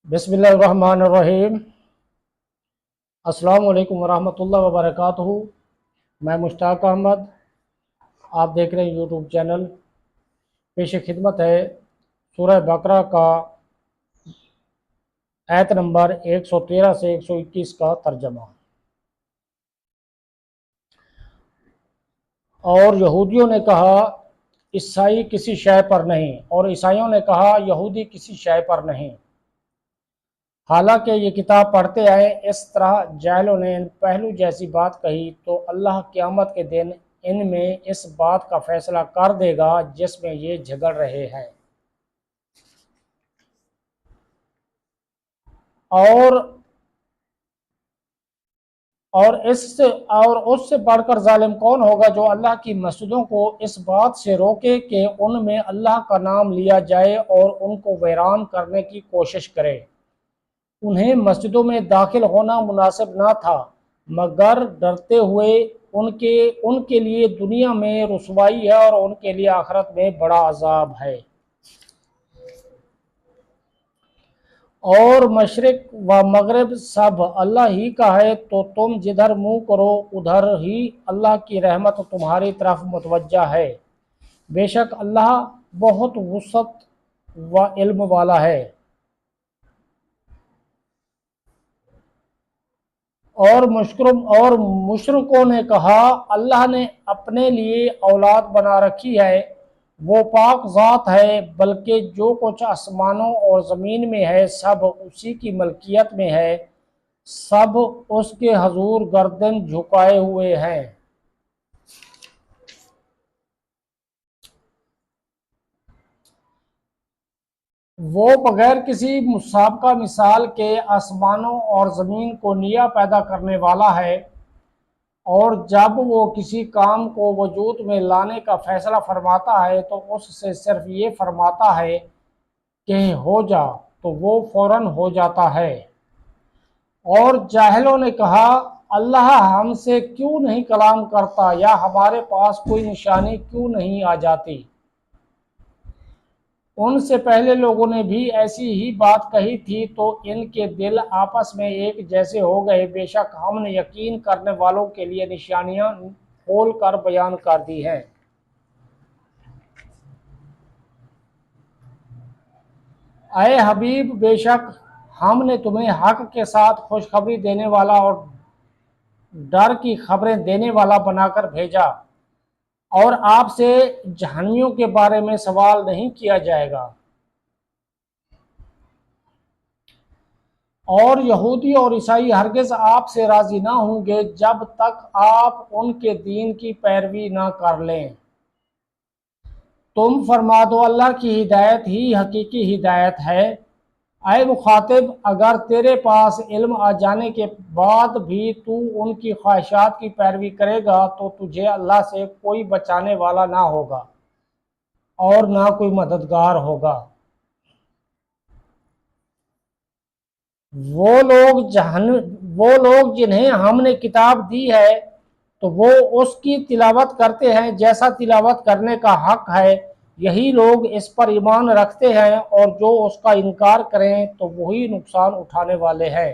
بسم اللہ الرحمن الرحیم۔ السلام علیکم ورحمۃ اللہ وبرکاتہ۔ میں مشتاق احمد، آپ دیکھ رہے ہیں یوٹیوب چینل۔ پیش خدمت ہے سورہ بقرہ کا آیت نمبر 113 سے 121 کا ترجمہ۔ اور یہودیوں نے کہا عیسائی کسی شے پر نہیں، اور عیسائیوں نے کہا یہودی کسی شے پر نہیں، حالانکہ یہ کتاب پڑھتے آئے۔ اس طرح جاہلوں نے ان پہلو جیسی بات کہی تو اللہ قیامت کے دن ان میں اس بات کا فیصلہ کر دے گا جس میں یہ جھگڑ رہے ہیں۔ اور اس سے بڑھ کر ظالم کون ہوگا جو اللہ کی مسجدوں کو اس بات سے روکے کہ ان میں اللہ کا نام لیا جائے اور ان کو ویران کرنے کی کوشش کرے۔ انہیں مسجدوں میں داخل ہونا مناسب نہ تھا مگر ڈرتے ہوئے ان کے لیے دنیا میں رسوائی ہے اور ان کے لیے آخرت میں بڑا عذاب ہے۔ اور مشرق و مغرب سب اللہ ہی کا ہے، تو تم جدھر منہ کرو ادھر ہی اللہ کی رحمت تمہاری طرف متوجہ ہے۔ بے شک اللہ بہت وسعت و علم والا ہے۔ اور مشرکوں نے کہا اللہ نے اپنے لیے اولاد بنا رکھی ہے، وہ پاک ذات ہے، بلکہ جو کچھ آسمانوں اور زمین میں ہے سب اسی کی ملکیت میں ہے، سب اس کے حضور گردن جھکائے ہوئے ہیں۔ وہ بغیر کسی مسابقہ مثال کے آسمانوں اور زمین کو نیا پیدا کرنے والا ہے، اور جب وہ کسی کام کو وجود میں لانے کا فیصلہ فرماتا ہے تو اس سے صرف یہ فرماتا ہے کہ ہو جا، تو وہ فوراً ہو جاتا ہے۔ اور جاہلوں نے کہا اللہ ہم سے کیوں نہیں کلام کرتا، یا ہمارے پاس کوئی نشانی کیوں نہیں آ جاتی۔ ان سے پہلے لوگوں نے بھی ایسی ہی بات کہی تھی تو ان کے دل آپس میں ایک جیسے ہو گئے۔ بے شک ہم نے یقین کرنے والوں کے لیے نشانیاں کھول کر بیان کر دی ہیں۔ اے حبیب، بے شک ہم نے تمہیں حق کے ساتھ خوشخبری دینے والا اور ڈر کی خبریں دینے والا بنا کر بھیجا، اور آپ سے جہنمیوں کے بارے میں سوال نہیں کیا جائے گا۔ اور یہودی اور عیسائی ہرگز آپ سے راضی نہ ہوں گے جب تک آپ ان کے دین کی پیروی نہ کر لیں۔ تم فرما دو اللہ کی ہدایت ہی حقیقی ہدایت ہے۔ اے مخاطب، اگر تیرے پاس علم آ جانے کے بعد بھی تو ان کی خواہشات کی پیروی کرے گا تو تجھے اللہ سے کوئی بچانے والا نہ ہوگا اور نہ کوئی مددگار ہوگا۔ وہ لوگ جنہیں ہم نے کتاب دی ہے تو وہ اس کی تلاوت کرتے ہیں جیسا تلاوت کرنے کا حق ہے، یہی لوگ اس پر ایمان رکھتے ہیں، اور جو اس کا انکار کریں تو وہی نقصان اٹھانے والے ہیں۔